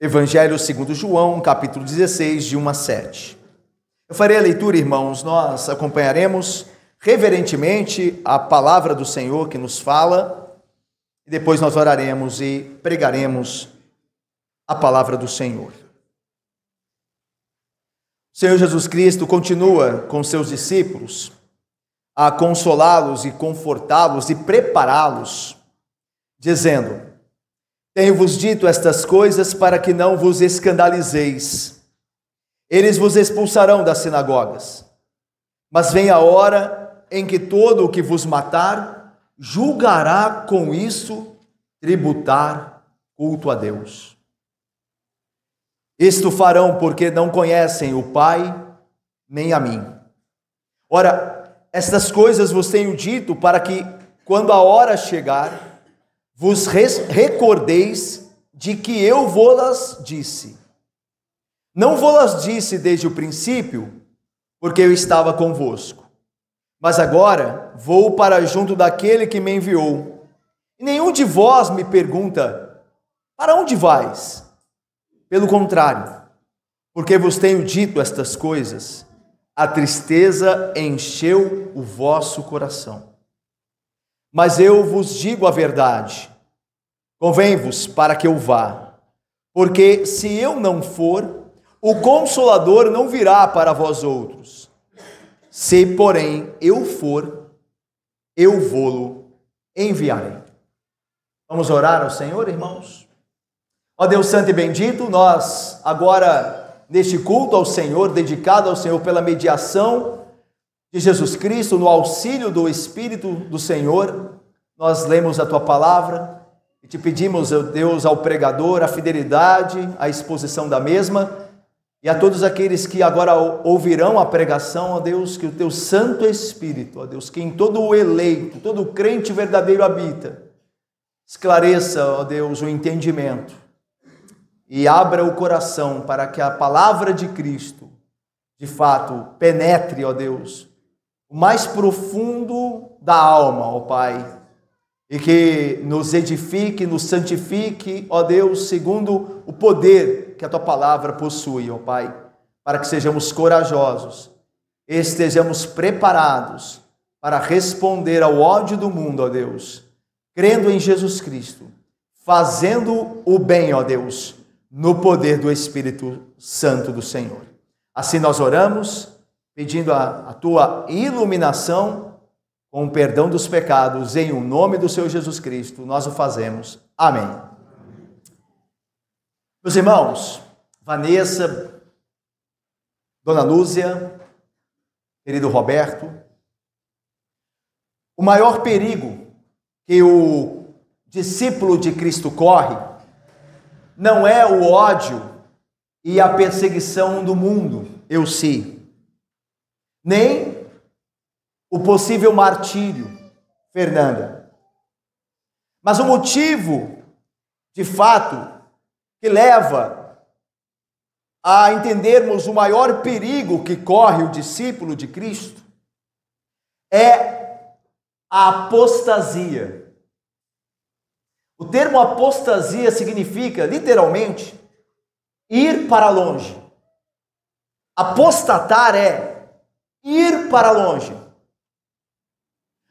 Evangelho segundo João, capítulo 16, de 1 a 7. Eu farei a leitura, irmãos, nós acompanharemos reverentemente a palavra do Senhor que nos fala, e depois nós oraremos e pregaremos a palavra do Senhor. O Senhor Jesus Cristo continua com seus discípulos a consolá-los e confortá-los e prepará-los, dizendo: tenho-vos dito estas coisas para que não vos escandalizeis. Eles vos expulsarão das sinagogas. Mas vem a hora em que todo o que vos matar julgará com isso tributar culto a Deus. Isto farão porque não conhecem o Pai nem a mim. Ora, estas coisas vos tenho dito para que, quando a hora chegar, vos recordeis de que eu vô-las disse. Não vô-las disse desde o princípio, porque eu estava convosco. Mas agora vou para junto daquele que me enviou. E nenhum de vós me pergunta: para onde vais? Pelo contrário, porque vos tenho dito estas coisas, a tristeza encheu o vosso coração. Mas eu vos digo a verdade, convém-vos para que eu vá, porque se eu não for, o Consolador não virá para vós outros. Se, porém, eu for, eu vô-lo enviarei. Vamos orar ao Senhor, irmãos? Ó Deus santo e bendito, nós agora, neste culto ao Senhor, dedicado ao Senhor pela mediação de Jesus Cristo, no auxílio do Espírito do Senhor, nós lemos a Tua palavra e te pedimos, ó Deus, ao pregador, a fidelidade, a exposição da mesma, e a todos aqueles que agora ouvirão a pregação, ó Deus, que o Teu Santo Espírito, ó Deus, que em todo o eleito, todo crente verdadeiro habita, esclareça, ó Deus, o entendimento e abra o coração para que a palavra de Cristo, de fato, penetre, ó Deus, o mais profundo da alma, ó Pai, e que nos edifique, nos santifique, ó Deus, segundo o poder que a Tua palavra possui, ó Pai, para que sejamos corajosos, estejamos preparados para responder ao ódio do mundo, ó Deus, crendo em Jesus Cristo, fazendo o bem, ó Deus, no poder do Espírito Santo do Senhor. Assim nós oramos, pedindo a Tua iluminação, com o perdão dos pecados, em o nome do Senhor Jesus Cristo, nós o fazemos. Amém. Meus irmãos, Vanessa, Dona Lúcia, querido Roberto, o maior perigo que o discípulo de Cristo corre não é o ódio e a perseguição do mundo, eu sei, nem o possível martírio, Fernanda. Mas o motivo, de fato, que leva a entendermos o maior perigo que corre o discípulo de Cristo é a apostasia. O termo apostasia significa, literalmente, ir para longe. Apostatar é ir para longe.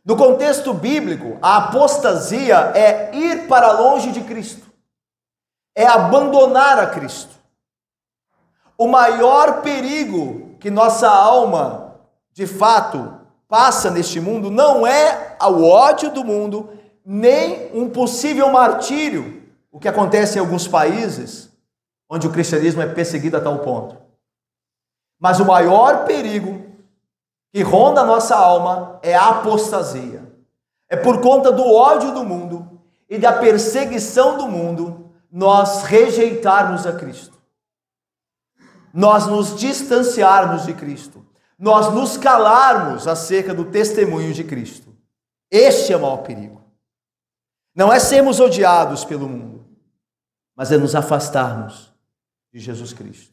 No contexto bíblico, a apostasia é ir para longe de Cristo, é abandonar a Cristo. O maior perigo que nossa alma, de fato, passa neste mundo não é o ódio do mundo, nem um possível martírio, o que acontece em alguns países, onde o cristianismo é perseguido a tal ponto. Mas o maior perigo que ronda a nossa alma é a apostasia. É por conta do ódio do mundo e da perseguição do mundo, nós rejeitarmos a Cristo. Nós nos distanciarmos de Cristo. Nós nos calarmos acerca do testemunho de Cristo. Este é o maior perigo. Não é sermos odiados pelo mundo, mas é nos afastarmos de Jesus Cristo.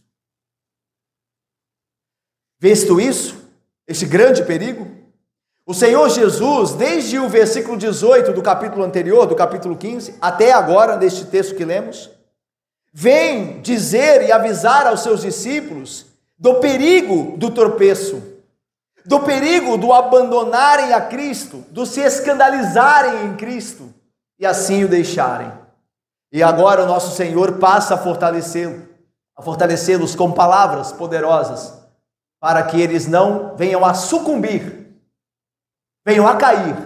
Visto isso, este grande perigo, o Senhor Jesus, desde o versículo 18 do capítulo anterior, do capítulo 15, até agora, neste texto que lemos, vem dizer e avisar aos seus discípulos do perigo do tropeço, do perigo do abandonarem a Cristo, do se escandalizarem em Cristo e assim o deixarem. E agora o nosso Senhor passa a fortalecê-los com palavras poderosas, para que eles não venham a sucumbir, venham a cair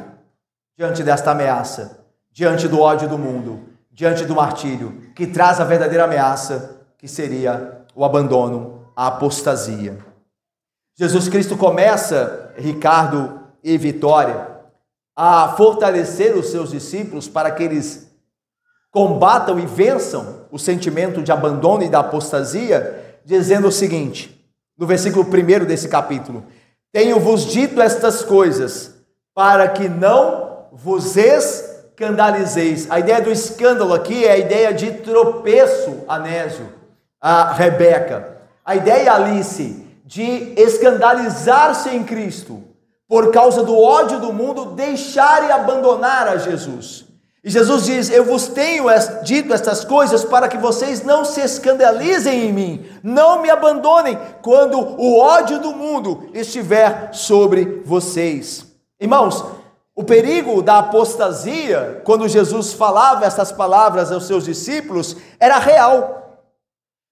diante desta ameaça, diante do ódio do mundo, diante do martírio, que traz a verdadeira ameaça, que seria o abandono, a apostasia. Jesus Cristo começa, Ricardo e Vitória, a fortalecer os seus discípulos para que eles combatam e vençam o sentimento de abandono e da apostasia, dizendo o seguinte, no versículo 1 desse capítulo: tenho-vos dito estas coisas, para que não vos escandalizeis. A ideia do escândalo aqui é a ideia de tropeço, Anésio, a Rebeca. A ideia, Alice, de escandalizar-se em Cristo, por causa do ódio do mundo, deixar e abandonar a Jesus. E Jesus diz: eu vos tenho dito estas coisas para que vocês não se escandalizem em mim, não me abandonem quando o ódio do mundo estiver sobre vocês. Irmãos, o perigo da apostasia, quando Jesus falava essas palavras aos seus discípulos, era real.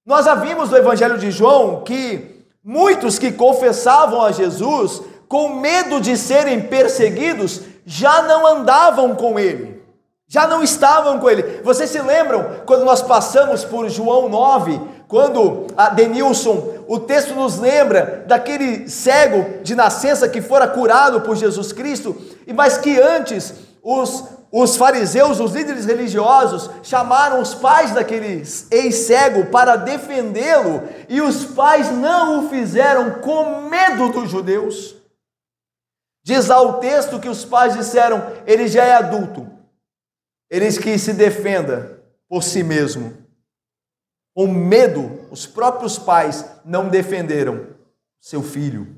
Nós já vimos no Evangelho de João que muitos que confessavam a Jesus, com medo de serem perseguidos, já não andavam com ele, já não estavam com ele. Vocês se lembram quando nós passamos por João 9, quando a Denilson, o texto nos lembra daquele cego de nascença que fora curado por Jesus Cristo, mas que antes os fariseus, os líderes religiosos, chamaram os pais daquele ex-cego para defendê-lo, e os pais não o fizeram com medo dos judeus. Diz lá o texto que os pais disseram: ele já é adulto, eles que se defenda por si mesmo. Com medo, os próprios pais não defenderam seu filho.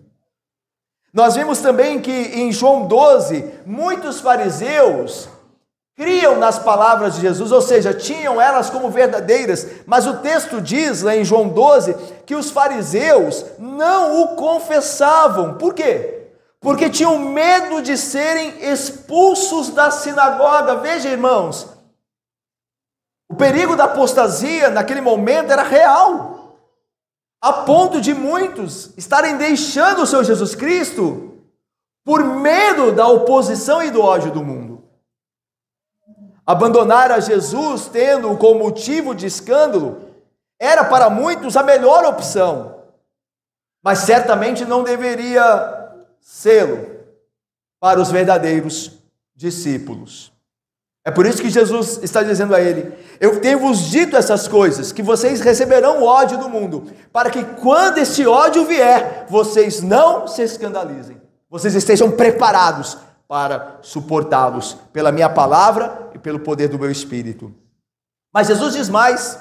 Nós vimos também que em João 12, muitos fariseus criam nas palavras de Jesus, ou seja, tinham elas como verdadeiras, mas o texto diz lá em João 12, que os fariseus não o confessavam. Por quê? Porque tinham medo de serem expulsos da sinagoga. Veja, irmãos, o perigo da apostasia naquele momento era real, a ponto de muitos estarem deixando o seu Jesus Cristo por medo da oposição e do ódio do mundo. Abandonar a Jesus, tendo-o como motivo de escândalo, era para muitos a melhor opção, mas certamente não deveria sê-lo para os verdadeiros discípulos. É por isso que Jesus está dizendo a ele: eu tenho-vos dito essas coisas, que vocês receberão o ódio do mundo, para que quando esse ódio vier, vocês não se escandalizem, vocês estejam preparados para suportá-los, pela minha palavra e pelo poder do meu Espírito. Mas Jesus diz mais,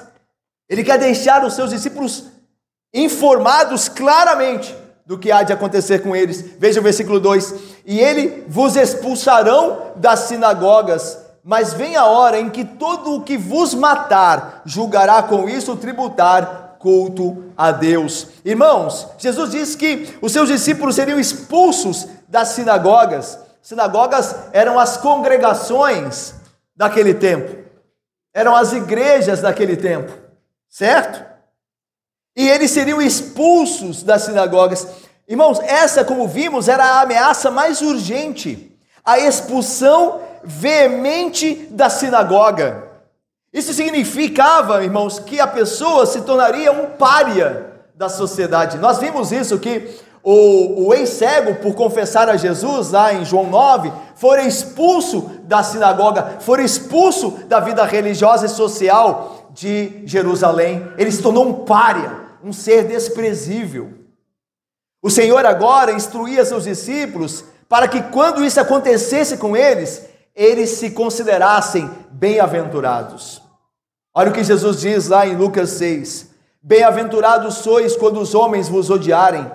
ele quer deixar os seus discípulos informados claramente do que há de acontecer com eles. Veja o versículo 2: e ele vos expulsarão das sinagogas, mas vem a hora em que todo o que vos matar julgará com isso tributar culto a Deus. Irmãos, Jesus disse que os seus discípulos seriam expulsos das sinagogas. Sinagogas eram as congregações daquele tempo, eram as igrejas daquele tempo, certo? E eles seriam expulsos das sinagogas. Irmãos, essa, como vimos, era a ameaça mais urgente, a expulsão veemente da sinagoga. Isso significava, irmãos, que a pessoa se tornaria um pária da sociedade. Nós vimos isso, que o ex-cego, por confessar a Jesus, lá em João 9, foi expulso da sinagoga, foi expulso da vida religiosa e social de Jerusalém. Ele se tornou um pária, um ser desprezível. O Senhor agora instruía seus discípulos para que quando isso acontecesse com eles, eles se considerassem bem-aventurados. Olha o que Jesus diz lá em Lucas 6: bem-aventurados sois quando os homens vos odiarem,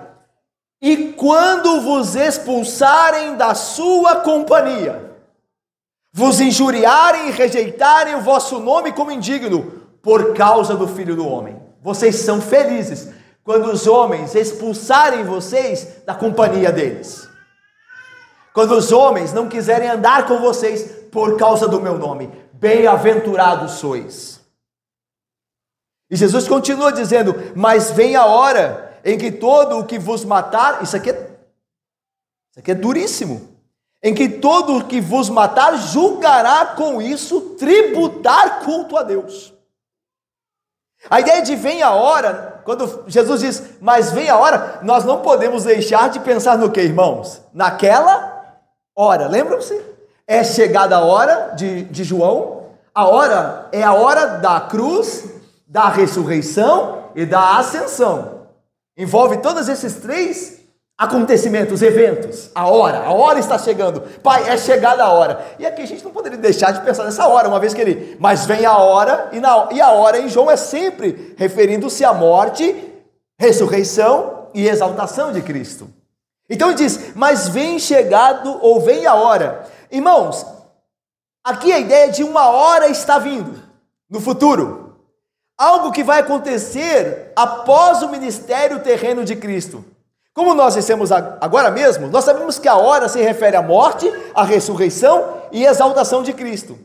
e quando vos expulsarem da sua companhia, vos injuriarem e rejeitarem o vosso nome como indigno, por causa do Filho do Homem. Vocês são felizes quando os homens expulsarem vocês da companhia deles. Quando os homens não quiserem andar com vocês por causa do meu nome. Bem-aventurados sois. E Jesus continua dizendo, mas vem a hora em que todo o que vos matar, isso aqui é duríssimo, em que todo o que vos matar julgará com isso tributar culto a Deus. A ideia de vem a hora, quando Jesus diz, mas vem a hora, nós não podemos deixar de pensar no que, irmãos? Naquela hora, lembram-se? É chegada a hora de João, a hora é a hora da cruz, da ressurreição e da ascensão. Envolve todos esses três acontecimentos, eventos, a hora está chegando, Pai, é chegada a hora, e aqui a gente não poderia deixar de pensar nessa hora, uma vez que ele, mas vem a hora, e a hora em João é sempre referindo-se à morte, ressurreição e exaltação de Cristo. Então ele diz, mas vem chegado, ou vem a hora, irmãos, aqui a ideia de uma hora está vindo, no futuro, algo que vai acontecer após o ministério terreno de Cristo. Como nós dissemos agora mesmo, nós sabemos que a hora se refere à morte, à ressurreição e exaltação de Cristo.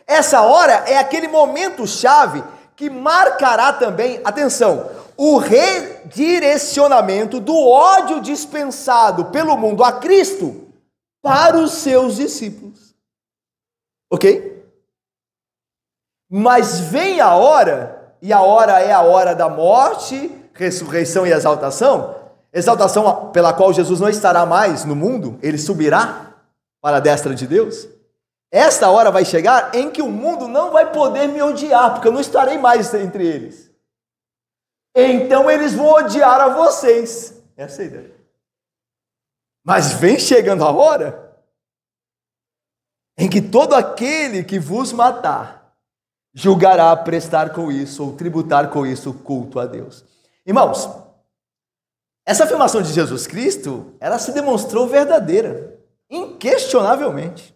Essa hora é aquele momento chave que marcará também, atenção, o redirecionamento do ódio dispensado pelo mundo a Cristo para os seus discípulos. Ok? Mas vem a hora, e a hora é a hora da morte, ressurreição e exaltação pela qual Jesus não estará mais no mundo, ele subirá para a destra de Deus. Esta hora vai chegar em que o mundo não vai poder me odiar, porque eu não estarei mais entre eles. Então eles vão odiar a vocês. Essa é a ideia. Mas vem chegando a hora em que todo aquele que vos matar julgará prestar com isso ou tributar com isso culto a Deus. Irmãos, essa afirmação de Jesus Cristo, ela se demonstrou verdadeira, inquestionavelmente.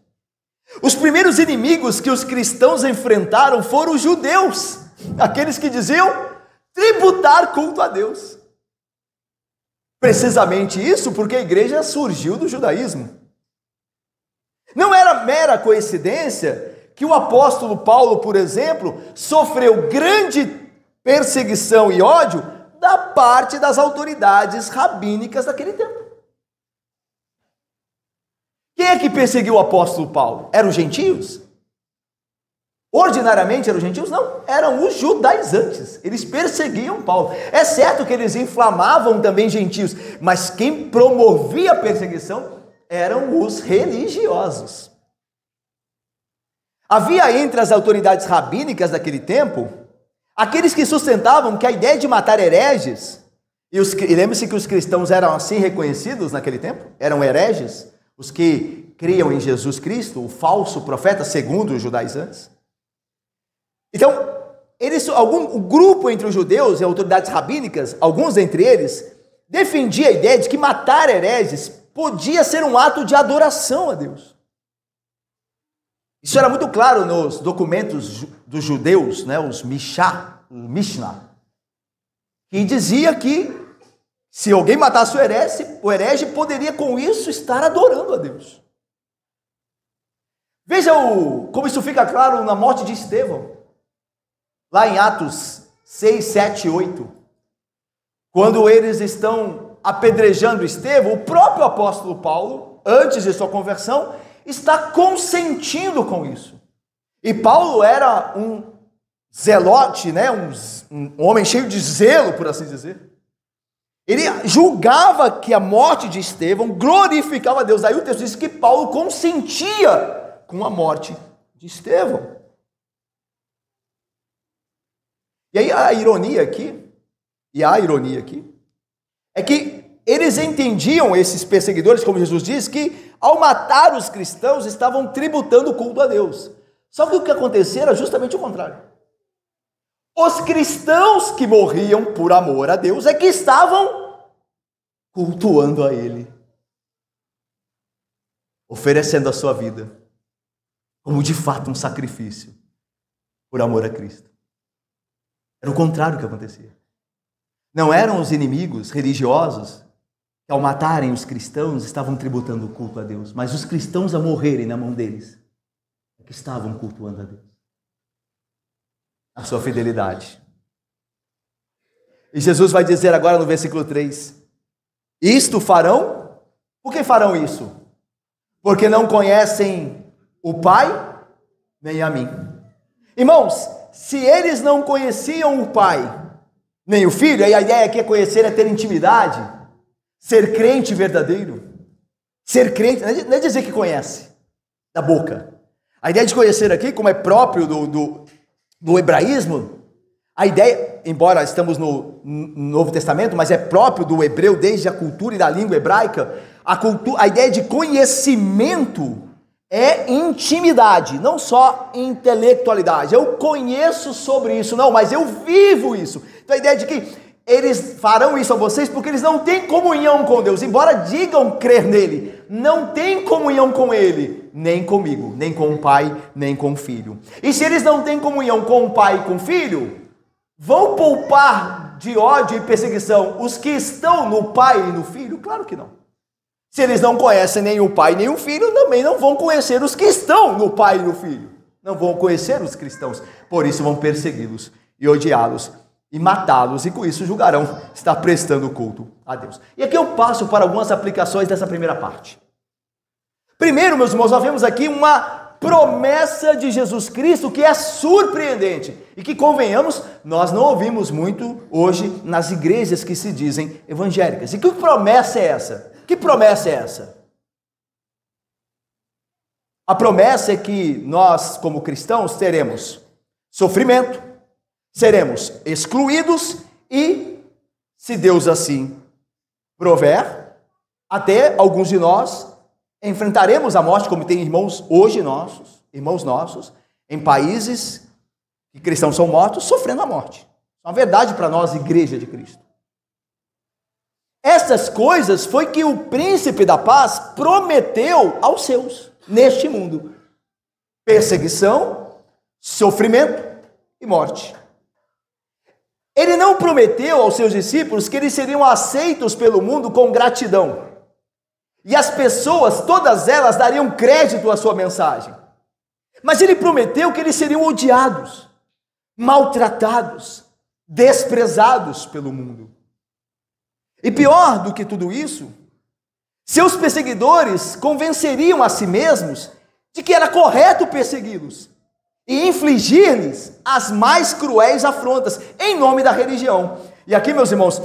Os primeiros inimigos que os cristãos enfrentaram foram os judeus, aqueles que diziam tributar culto a Deus. Precisamente isso porque a igreja surgiu do judaísmo. Não era mera coincidência que o apóstolo Paulo, por exemplo, sofreu grande perseguição e ódio da parte das autoridades rabínicas daquele tempo. Quem é que perseguiu o apóstolo Paulo? Eram os gentios? Ordinariamente eram os gentios? Não, eram os judaizantes. Eles perseguiam Paulo. É certo que eles inflamavam também gentios, mas quem promovia a perseguição eram os religiosos. Havia entre as autoridades rabínicas daquele tempo aqueles que sustentavam que a ideia de matar hereges, e lembre-se que os cristãos eram assim reconhecidos naquele tempo, eram hereges, os que criam em Jesus Cristo, o falso profeta, segundo os judaizantes. Então, o grupo entre os judeus e autoridades rabínicas, alguns dentre eles, defendia a ideia de que matar hereges podia ser um ato de adoração a Deus. Isso era muito claro nos documentos dos judeus, né, os Mishnah, que dizia que se alguém matasse o herege poderia com isso estar adorando a Deus. Veja como isso fica claro na morte de Estevão, lá em Atos 6, 7 e 8. Quando eles estão apedrejando Estevão, o próprio apóstolo Paulo, antes de sua conversão, está consentindo com isso. E Paulo era um zelote, né? um homem cheio de zelo, por assim dizer. Ele julgava que a morte de Estevão glorificava a Deus. Aí o texto diz que Paulo consentia com a morte de Estevão. E aí a ironia aqui, é que eles entendiam, esses perseguidores, como Jesus diz, que ao matar os cristãos estavam tributando culto a Deus. Só que o que acontecia era justamente o contrário. Os cristãos que morriam por amor a Deus é que estavam cultuando a Ele, oferecendo a sua vida como de fato um sacrifício por amor a Cristo. Era o contrário que acontecia. Não eram os inimigos religiosos que, ao matarem os cristãos, estavam tributando o culto a Deus, mas os cristãos a morrerem na mão deles, que estavam cultuando a Deus, a sua fidelidade. E Jesus vai dizer agora no versículo 3, isto farão, por que farão isso? Porque não conhecem o Pai, nem a mim. Irmãos, se eles não conheciam o Pai, nem o Filho, aí a ideia aqui é conhecer, é ter intimidade, ser crente verdadeiro. Ser crente, não é dizer que conhece, da boca. A ideia de conhecer aqui, como é próprio do hebraísmo, a ideia, embora estamos no Novo Testamento, mas é próprio do hebreu desde a cultura e da língua hebraica, a ideia de conhecimento é intimidade, não só intelectualidade. Eu conheço sobre isso, não, mas eu vivo isso. Então a ideia de que eles farão isso a vocês porque eles não têm comunhão com Deus, embora digam crer nele, não têm comunhão com ele, nem comigo, nem com o Pai, nem com o Filho. E se eles não têm comunhão com o Pai e com o Filho, vão poupar de ódio e perseguição os que estão no Pai e no Filho? Claro que não. Se eles não conhecem nem o Pai nem o Filho, também não vão conhecer os que estão no Pai e no Filho. Não vão conhecer os cristãos, por isso vão persegui-los e odiá-los e matá-los, e com isso julgarão estar prestando culto a Deus. E aqui eu passo para algumas aplicações dessa primeira parte. Primeiro, meus irmãos, nós vemos aqui uma promessa de Jesus Cristo que é surpreendente e que, convenhamos, nós não ouvimos muito hoje nas igrejas que se dizem evangélicas. E que promessa é essa? Que promessa é essa? A promessa é que nós, como cristãos, teremos sofrimento, seremos excluídos e, se Deus assim prover, até alguns de nós enfrentaremos a morte, como tem irmãos nossos, em países que cristãos são mortos, sofrendo a morte. É uma verdade para nós, Igreja de Cristo. Essas coisas foi que o príncipe da paz prometeu aos seus, neste mundo: perseguição, sofrimento e morte. Ele não prometeu aos seus discípulos que eles seriam aceitos pelo mundo com gratidão. E as pessoas, todas elas, dariam crédito à sua mensagem. Mas ele prometeu que eles seriam odiados, maltratados, desprezados pelo mundo. E pior do que tudo isso, seus perseguidores convenceriam a si mesmos de que era correto persegui-los e infligir-lhes as mais cruéis afrontas em nome da religião. E aqui, meus irmãos,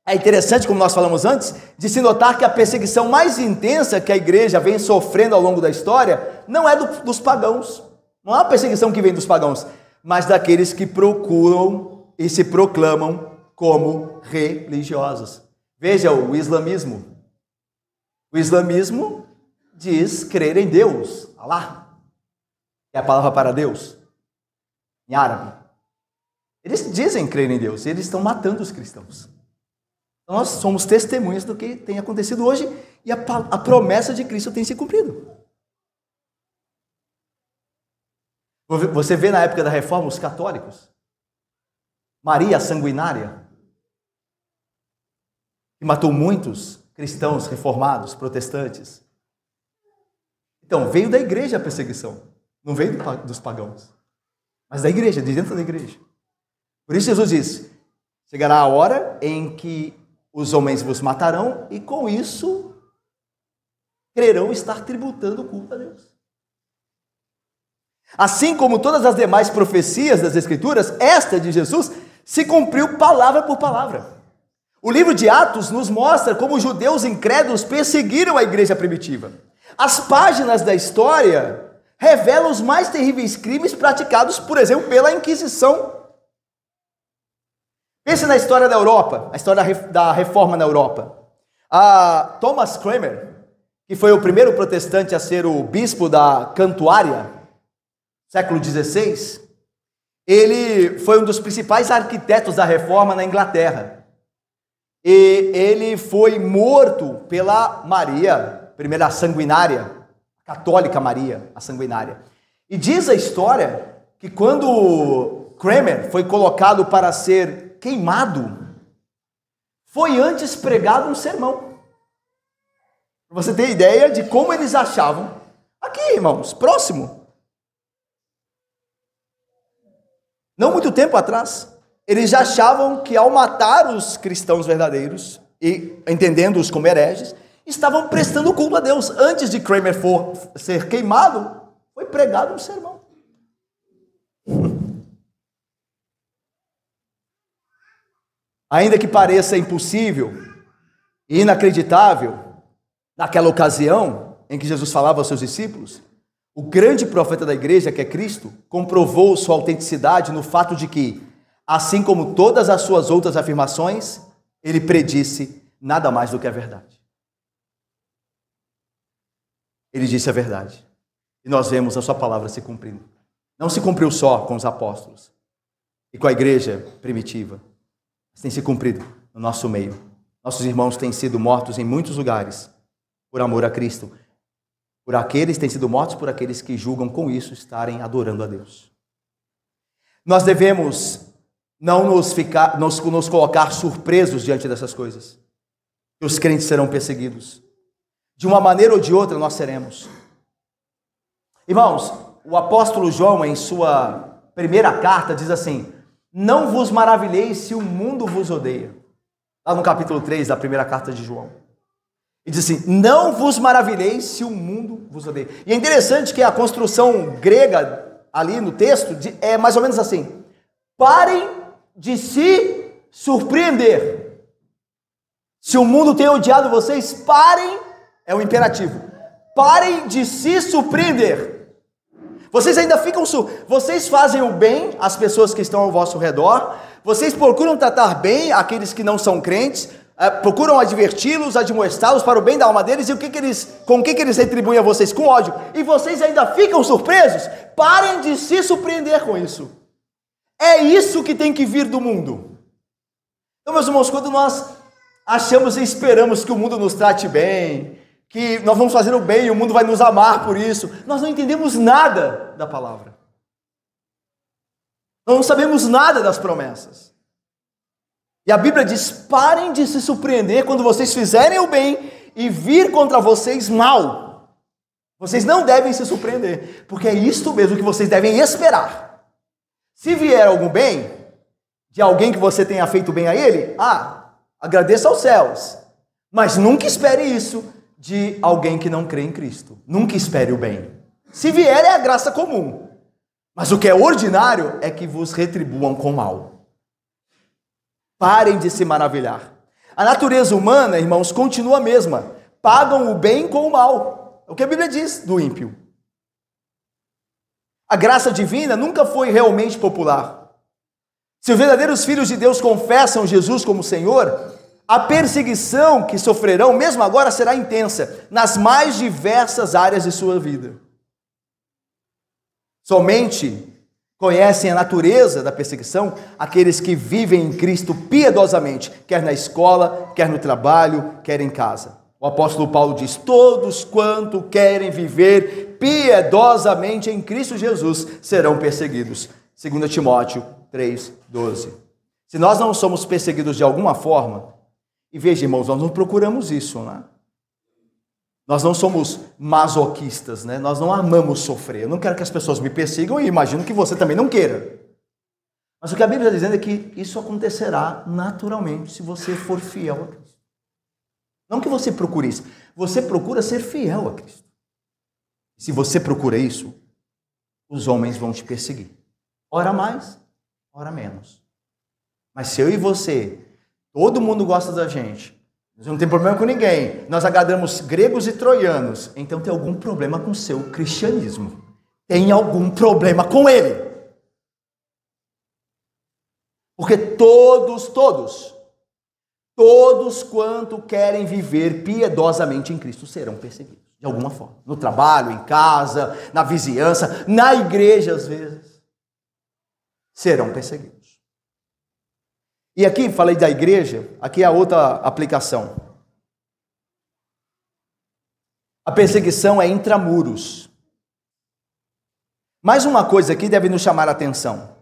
é interessante, como nós falamos antes, de se notar que a perseguição mais intensa que a igreja vem sofrendo ao longo da história não é dos pagãos, não é uma perseguição que vem dos pagãos, mas daqueles que procuram e se proclamam como religiosos. Veja o islamismo. O islamismo diz crer em Deus, Allah, é a palavra para Deus, em árabe. Eles dizem crer em Deus, e eles estão matando os cristãos. Nós somos testemunhas do que tem acontecido hoje, e a promessa de Cristo tem se cumprido. Você vê na época da Reforma os católicos, Maria a sanguinária, que matou muitos cristãos reformados, protestantes. Então, veio da igreja a perseguição, não veio dos pagãos, mas da igreja, de dentro da igreja. Por isso Jesus diz: chegará a hora em que os homens vos matarão e com isso crerão estar tributando culto a Deus. Assim como todas as demais profecias das Escrituras, esta de Jesus se cumpriu palavra por palavra. O livro de Atos nos mostra como os judeus incrédulos perseguiram a igreja primitiva. As páginas da história revelam os mais terríveis crimes praticados, por exemplo, pela Inquisição. Pense na história da Europa, a história da Reforma na Europa. Thomas Cranmer, que foi o primeiro protestante a ser o bispo da Cantuária, século XVI, ele foi um dos principais arquitetos da Reforma na Inglaterra. E ele foi morto pela Maria, primeira sanguinária, católica Maria, a sanguinária. E diz a história que quando Kramer foi colocado para ser queimado, foi antes pregado um sermão. Para você ter ideia de como eles achavam. Aqui, irmãos, próximo. Não muito tempo atrás, eles já achavam que ao matar os cristãos verdadeiros, e entendendo-os como hereges, estavam prestando culto a Deus. Antes de Kramer ser queimado, foi pregado um sermão. Ainda que pareça impossível e inacreditável, naquela ocasião em que Jesus falava aos seus discípulos, o grande profeta da igreja, que é Cristo, comprovou sua autenticidade no fato de que, assim como todas as suas outras afirmações, ele predisse nada mais do que a verdade. Ele disse a verdade. E nós vemos a sua palavra se cumprindo. Não se cumpriu só com os apóstolos e com a igreja primitiva, mas tem se cumprido no nosso meio. Nossos irmãos têm sido mortos em muitos lugares por amor a Cristo. Por aqueles têm sido mortos por aqueles que julgam com isso estarem adorando a Deus. Nós devemos não nos colocar surpresos diante dessas coisas. Os crentes serão perseguidos. De uma maneira ou de outra nós seremos. Irmãos, o apóstolo João, em sua primeira carta, diz assim: não vos maravilheis se o mundo vos odeia. Lá no capítulo 3 da primeira carta de João. E diz assim: não vos maravilheis se o mundo vos odeia. E é interessante que a construção grega ali no texto é mais ou menos assim: parem de se surpreender. Se o mundo tem odiado vocês, parem, é o imperativo, parem de se surpreender. Vocês ainda ficam, vocês fazem o bem às pessoas que estão ao vosso redor, vocês procuram tratar bem aqueles que não são crentes, procuram adverti-los, admoestá-los para o bem da alma deles, e com o que eles retribuem a vocês? Com ódio. E vocês ainda ficam surpresos? Parem de se surpreender com isso. É isso que tem que vir do mundo. Então, meus irmãos, quando nós achamos e esperamos que o mundo nos trate bem, que nós vamos fazer o bem e o mundo vai nos amar por isso, nós não entendemos nada da palavra. Nós não sabemos nada das promessas. E a Bíblia diz: parem de se surpreender quando vocês fizerem o bem e vir contra vocês mal. Vocês não devem se surpreender, porque é isto mesmo que vocês devem esperar. Se vier algum bem, de alguém que você tenha feito bem a ele, agradeça aos céus. Mas nunca espere isso de alguém que não crê em Cristo. Nunca espere o bem. Se vier, é a graça comum. Mas o que é ordinário é que vos retribuam com mal. Parem de se maravilhar. A natureza humana, irmãos, continua a mesma. Pagam o bem com o mal. É o que a Bíblia diz do ímpio. A graça divina nunca foi realmente popular. Se os verdadeiros filhos de Deus confessam Jesus como Senhor, a perseguição que sofrerão, mesmo agora, será intensa, nas mais diversas áreas de sua vida. Somente conhecem a natureza da perseguição aqueles que vivem em Cristo piedosamente, quer na escola, quer no trabalho, quer em casa. O apóstolo Paulo diz: todos quanto querem viver piedosamente em Cristo Jesus serão perseguidos. 2 Timóteo 3,12. Se nós não somos perseguidos de alguma forma, e veja, irmãos, nós não procuramos isso, né? Nós não somos masoquistas, né? Nós não amamos sofrer. Eu não quero que as pessoas me persigam e imagino que você também não queira. Mas o que a Bíblia está dizendo é que isso acontecerá naturalmente se você for fiel a Cristo. Não que você procure isso, você procura ser fiel a Cristo. Se você procura isso, os homens vão te perseguir. Ora mais, ora menos. Mas se eu e você, todo mundo gosta da gente, nós não tem problema com ninguém, nós agradamos gregos e troianos, então tem algum problema com o seu cristianismo. Tem algum problema com ele. Porque todos quanto querem viver piedosamente em Cristo serão perseguidos, de alguma forma. No trabalho, em casa, na vizinhança, na igreja às vezes. Serão perseguidos. E aqui, falei da igreja, aqui é a outra aplicação. A perseguição é intramuros. Mais uma coisa aqui deve nos chamar a atenção.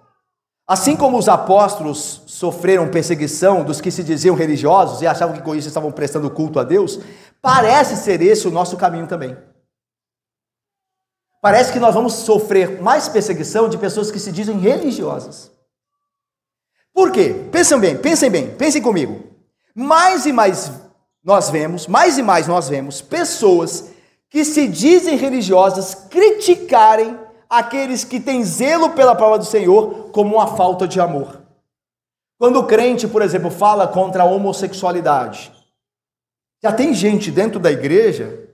Assim como os apóstolos sofreram perseguição dos que se diziam religiosos e achavam que com isso estavam prestando culto a Deus, parece ser esse o nosso caminho também. Parece que nós vamos sofrer mais perseguição de pessoas que se dizem religiosas. Por quê? Pensem bem, pensem comigo. Mais e mais nós vemos pessoas que se dizem religiosas criticarem aqueles que têm zelo pela palavra do Senhor como uma falta de amor. Quando o crente, por exemplo, fala contra a homossexualidade, já tem gente dentro da igreja,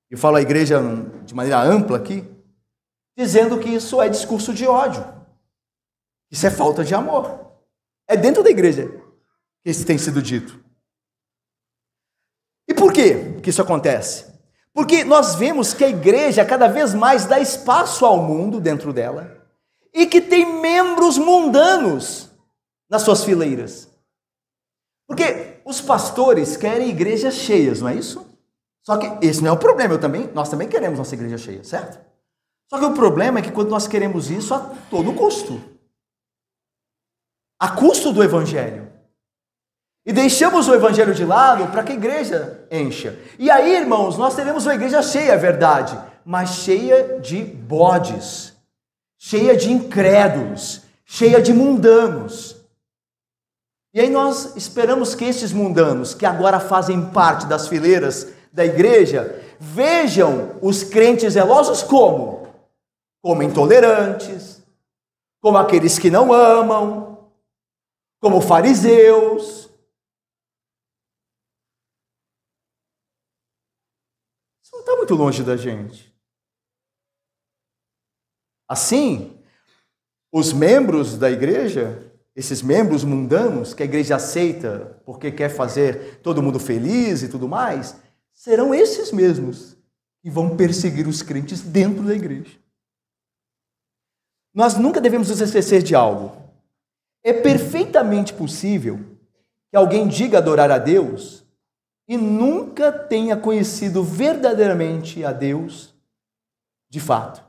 eu falo a igreja de maneira ampla aqui, dizendo que isso é discurso de ódio. Isso é falta de amor. É dentro da igreja que isso tem sido dito. E por que isso acontece? Porque nós vemos que a igreja cada vez mais dá espaço ao mundo dentro dela e que tem membros mundanos nas suas fileiras. Porque os pastores querem igrejas cheias, não é isso? Só que esse não é o problema, nós também queremos nossa igreja cheia, certo? Só que o problema é que quando nós queremos isso a todo custo, a custo do evangelho, e deixamos o evangelho de lado para que a igreja encha. E aí, irmãos, nós teremos uma igreja cheia, é verdade, mas cheia de bodes, cheia de incrédulos, cheia de mundanos. E aí nós esperamos que esses mundanos, que agora fazem parte das fileiras da igreja, vejam os crentes zelosos como intolerantes, como aqueles que não amam, como fariseus. Isso não está muito longe da gente. Assim, os membros da igreja, esses membros mundanos que a igreja aceita porque quer fazer todo mundo feliz e tudo mais, serão esses mesmos que vão perseguir os crentes dentro da igreja. Nós nunca devemos nos esquecer de algo. É perfeitamente possível que alguém diga adorar a Deus e nunca tenha conhecido verdadeiramente a Deus de fato.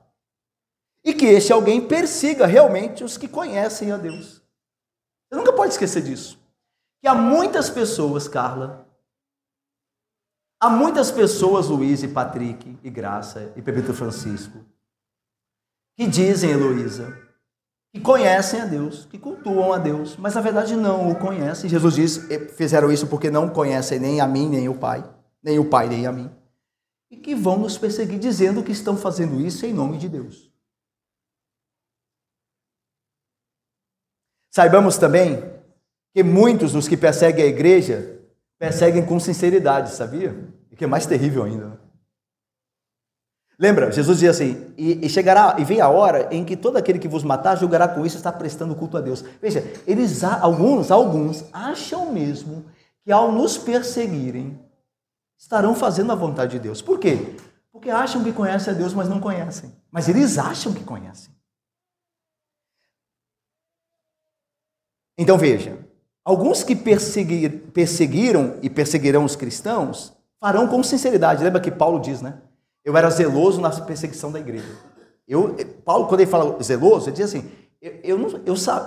E que esse alguém persiga realmente os que conhecem a Deus. Você nunca pode esquecer disso. Que há muitas pessoas, Carla, há muitas pessoas, Luiz e Patrick e Graça e Pepito Francisco, que dizem, Heloísa, que conhecem a Deus, que cultuam a Deus, mas na verdade não o conhecem. Jesus diz, fizeram isso porque não conhecem nem a mim, nem o Pai, nem a mim. E que vão nos perseguir dizendo que estão fazendo isso em nome de Deus. Saibamos também que muitos dos que perseguem a igreja perseguem com sinceridade, sabia? E que é mais terrível ainda. Né? Lembra? Jesus dizia assim, e vem a hora em que todo aquele que vos matar julgará com isso está prestando culto a Deus. Veja, alguns acham mesmo que ao nos perseguirem, estarão fazendo a vontade de Deus. Por quê? Porque acham que conhecem a Deus, mas não conhecem. Mas eles acham que conhecem. Então veja, alguns que perseguiram e perseguirão os cristãos, farão com sinceridade. Lembra que Paulo diz, né? Eu era zeloso na perseguição da igreja. Paulo, quando ele fala zeloso, ele diz assim,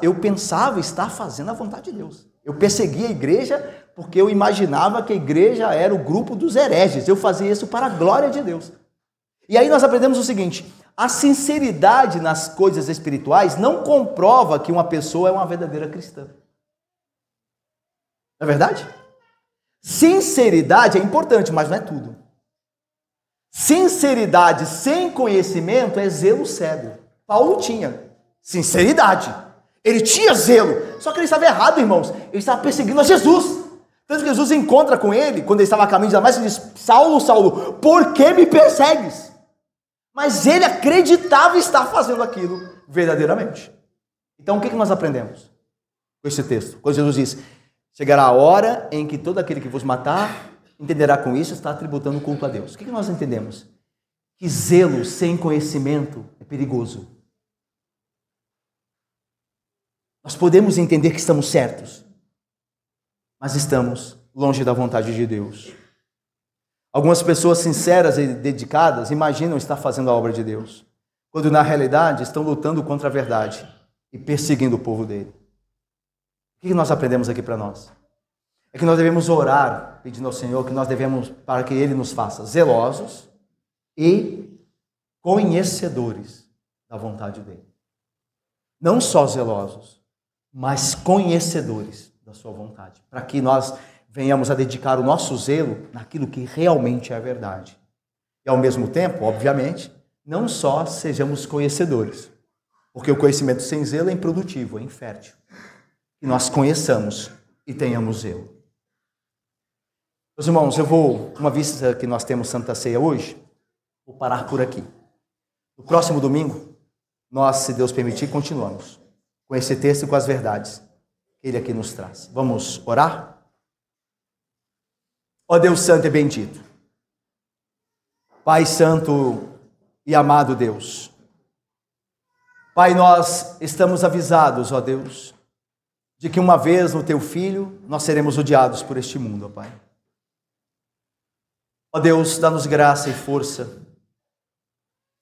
eu pensava estar fazendo a vontade de Deus. Eu perseguia a igreja porque eu imaginava que a igreja era o grupo dos hereges. Eu fazia isso para a glória de Deus. E aí nós aprendemos o seguinte, a sinceridade nas coisas espirituais não comprova que uma pessoa é uma verdadeira cristã. Não é verdade? Sinceridade é importante, mas não é tudo. Sinceridade sem conhecimento é zelo cego. Paulo tinha sinceridade. Ele tinha zelo. Só que ele estava errado, irmãos. Ele estava perseguindo a Jesus. Tanto que Jesus encontra com ele, quando ele estava a caminho de Damasco, e diz, Saulo, Saulo, por que me persegues? Mas ele acreditava estar fazendo aquilo verdadeiramente. Então o que nós aprendemos com esse texto? Quando Jesus diz, chegará a hora em que todo aquele que vos matar entenderá com isso, está tributando culto a Deus. O que nós entendemos? Que zelo sem conhecimento é perigoso. Nós podemos entender que estamos certos, mas estamos longe da vontade de Deus. Algumas pessoas sinceras e dedicadas imaginam estar fazendo a obra de Deus, quando na realidade estão lutando contra a verdade e perseguindo o povo dele. O que nós aprendemos aqui para nós? É que nós devemos orar, pedindo ao Senhor que nós devemos, para que Ele nos faça zelosos e conhecedores da vontade dEle. Não só zelosos, mas conhecedores da sua vontade, para que nós venhamos a dedicar o nosso zelo naquilo que realmente é a verdade. E ao mesmo tempo, obviamente, não só sejamos conhecedores, porque o conhecimento sem zelo é improdutivo, é infértil. Que nós conheçamos e tenhamos zelo. Meus irmãos, uma vista que nós temos Santa Ceia hoje, vou parar por aqui. No próximo domingo, nós, se Deus permitir, continuamos com esse texto e com as verdades que Ele aqui nos traz. Vamos orar? Ó Deus Santo e bendito, Pai Santo e amado Deus, Pai, nós estamos avisados, ó Deus, de que uma vez no Teu Filho, nós seremos odiados por este mundo, ó Pai. Ó Deus, dá-nos graça e força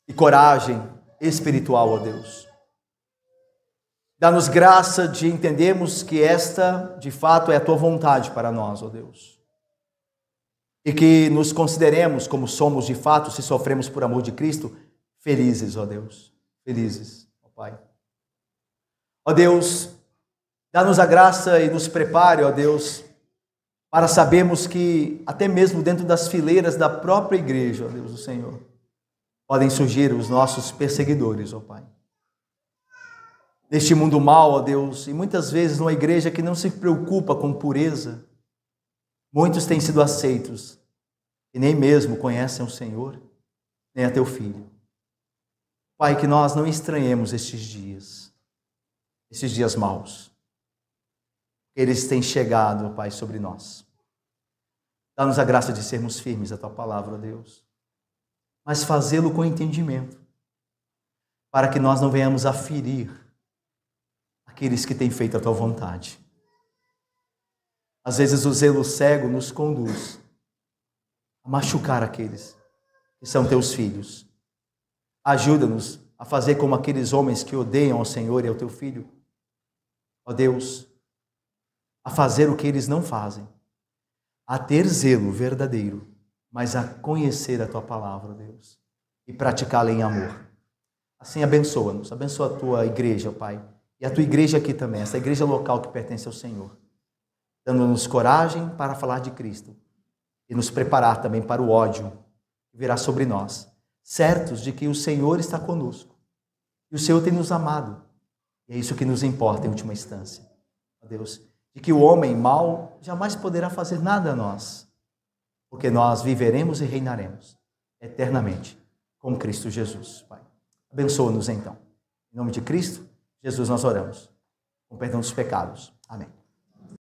e coragem espiritual, ó Deus. Dá-nos graça de entendermos que esta, de fato, é a Tua vontade para nós, ó Deus. E que nos consideremos como somos de fato, se sofremos por amor de Cristo, felizes, ó Deus. Felizes, ó Pai. Ó Deus, dá-nos a graça e nos prepare, ó Deus, para sabermos que até mesmo dentro das fileiras da própria igreja, ó Deus do Senhor, podem surgir os nossos perseguidores, ó Pai. Neste mundo mau, ó Deus, e muitas vezes numa igreja que não se preocupa com pureza, muitos têm sido aceitos e nem mesmo conhecem o Senhor, nem a Teu Filho. Pai, que nós não estranhemos estes dias maus. Eles têm chegado, Pai, sobre nós. Dá-nos a graça de sermos firmes à Tua palavra, ó Deus, mas fazê-lo com entendimento, para que nós não venhamos a ferir aqueles que têm feito a Tua vontade. Às vezes o zelo cego nos conduz a machucar aqueles que são Teus filhos. Ajuda-nos a fazer como aqueles homens que odeiam ao Senhor e ao Teu Filho. Ó Deus, a fazer o que eles não fazem, a ter zelo verdadeiro, mas a conhecer a Tua palavra, ó Deus, e praticá-la em amor. Assim abençoa-nos, abençoa a Tua igreja, ó Pai, e a Tua igreja aqui também, essa igreja local que pertence ao Senhor, dando-nos coragem para falar de Cristo e nos preparar também para o ódio que virá sobre nós, certos de que o Senhor está conosco e o Senhor tem nos amado, e é isso que nos importa em última instância, ó Deus, de que o homem mau jamais poderá fazer nada a nós, porque nós viveremos e reinaremos eternamente com Cristo Jesus, Pai. Abençoa-nos então. Em nome de Cristo, Jesus, nós oramos, com perdão dos pecados. Amém.